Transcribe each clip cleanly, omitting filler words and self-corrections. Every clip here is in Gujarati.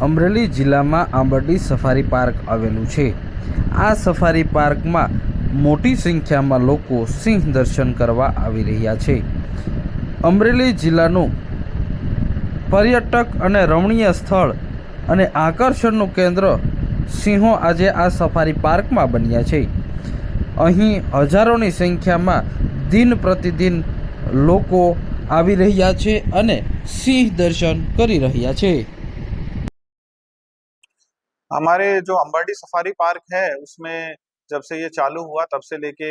અમરેલી જિલ્લામાં આંબરડી સફારી પાર્ક આવેલું છે। આ સફારી પાર્કમાં મોટી સંખ્યામાં લોકો સિંહ દર્શન કરવા આવી રહ્યા છે। અમરેલી જિલ્લાનું પર્યટક અને રમણીય સ્થળ અને આકર્ષણનું કેન્દ્ર સિંહો આજે આ સફારી પાર્કમાં બન્યા છે। અહીં હજારોની સંખ્યામાં દિન પ્રતિદિન લોકો આવી રહ્યા છે અને સિંહ દર્શન કરી રહ્યા છે। हमारे जो अम्बाडी सफारी पार्क है उसमें जब से ये चालू हुआ तब से लेके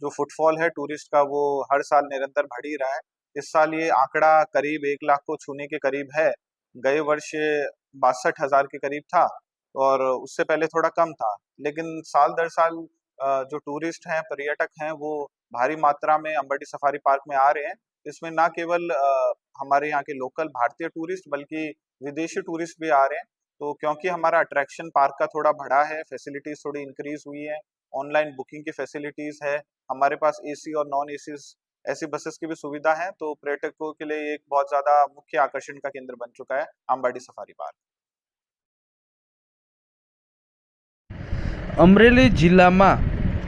जो फुटफॉल है टूरिस्ट का वो हर साल निरंतर बढ़ ही रहा है। इस साल ये आंकड़ा करीब 1 लाख को छूने के करीब है। गए वर्ष 62,000 के करीब था और उससे पहले थोड़ा कम था, लेकिन साल दर साल जो टूरिस्ट हैं, पर्यटक हैं, वो भारी मात्रा में अम्बाडी सफारी पार्क में आ रहे हैं। इसमें ना केवल हमारे यहाँ के लोकल भारतीय टूरिस्ट बल्कि विदेशी टूरिस्ट भी आ रहे हैं। तो क्योंकि हमारा अट्रैक्शन पार्क का थोड़ा बढ़ा है, फैसिलिटीज थोड़ी इंक्रीज हुई है, ऑनलाइन बुकिंग की फैसिलिटीज है, हमारे पास एसी और नॉन एसी ऐसी बसेस की भी सुविधा है, तो पर्यटकों के लिए एक बहुत ज्यादा मुख्य आकर्षण का केंद्र बन चुका है आंबाडी सफारी पार्क। અમરેલી જિલ્લામાં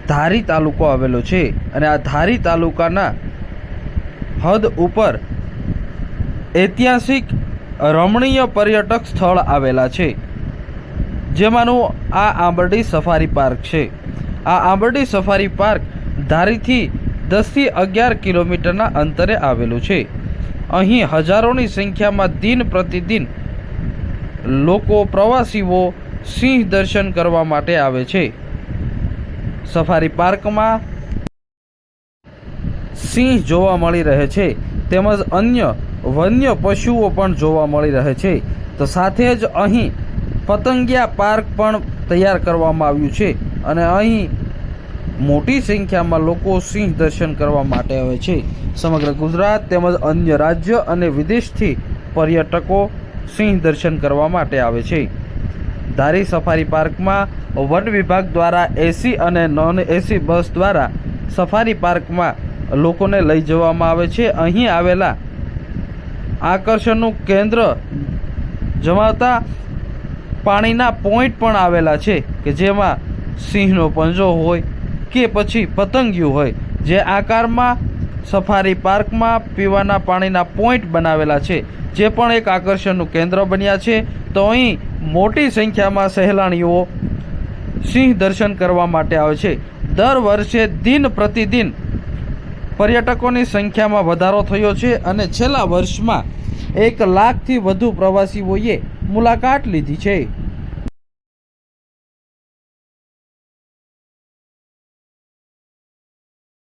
ધારી તાલુકો આવેલો છે અને આ ધારી તાલુકાના હદ ઉપર ઐતિહાસિક રમણીય પર્યટક સ્થળ આવેલા છે, જેમાંનું આ આંબરડી સફારી પાર્ક છે। આ આંબરડી સફારી પાર્ક ધારીથી 10 થી 11 કિલોમીટરના અંતરે આવેલું છે। અહીં હજારોની સંખ્યામાં દિન પ્રતિદિન લોકો પ્રવાસીઓ સિંહ દર્શન કરવા માટે આવે છે। સફારી પાર્કમાં સિંહ જોવા મળી રહે છે તેમજ અન્ય વન્ય પશુઓ પણ જોવા મળી રહે છે। તો સાથે જ અહીં પતંગિયા પાર્ક પણ તૈયાર કરવામાં આવ્યું છે અને અહીં મોટી સંખ્યામાં લોકો સિંહ દર્શન કરવા માટે આવે છે। સમગ્ર ગુજરાત તેમજ અન્ય રાજ્ય અને વિદેશથી પર્યટકો સિંહ દર્શન કરવા માટે આવે છે। ધારી સફારી પાર્કમાં વન વિભાગ દ્વારા એસી અને નોન એસી બસ દ્વારા સફારી પાર્કમાં લોકોને લઈ જવામાં આવે છે। અહીં આવેલા આકર્ષણનું કેન્દ્ર જમાવતા પાણીના પોઈન્ટ પણ આવેલા છે કે જેમાં સિંહનો પંજો હોય કે પછી પતંગિયું હોય, જે આકારમાં સફારી પાર્કમાં પીવાના પાણીના પોઈન્ટ બનાવેલા છે, જે પણ એક આકર્ષણનું કેન્દ્ર બન્યા છે। તો અહીં મોટી સંખ્યામાં સહેલાણીઓ સિંહ દર્શન કરવા માટે આવે છે। દર વર્ષે દિન પ્રતિદિન પર્યટકોની સંખ્યામાં વધારો થયો છે અને છેલ્લા વર્ષમાં 1 લાખથી વધુ પ્રવાસીઓએ મુલાકાત લીધી છે।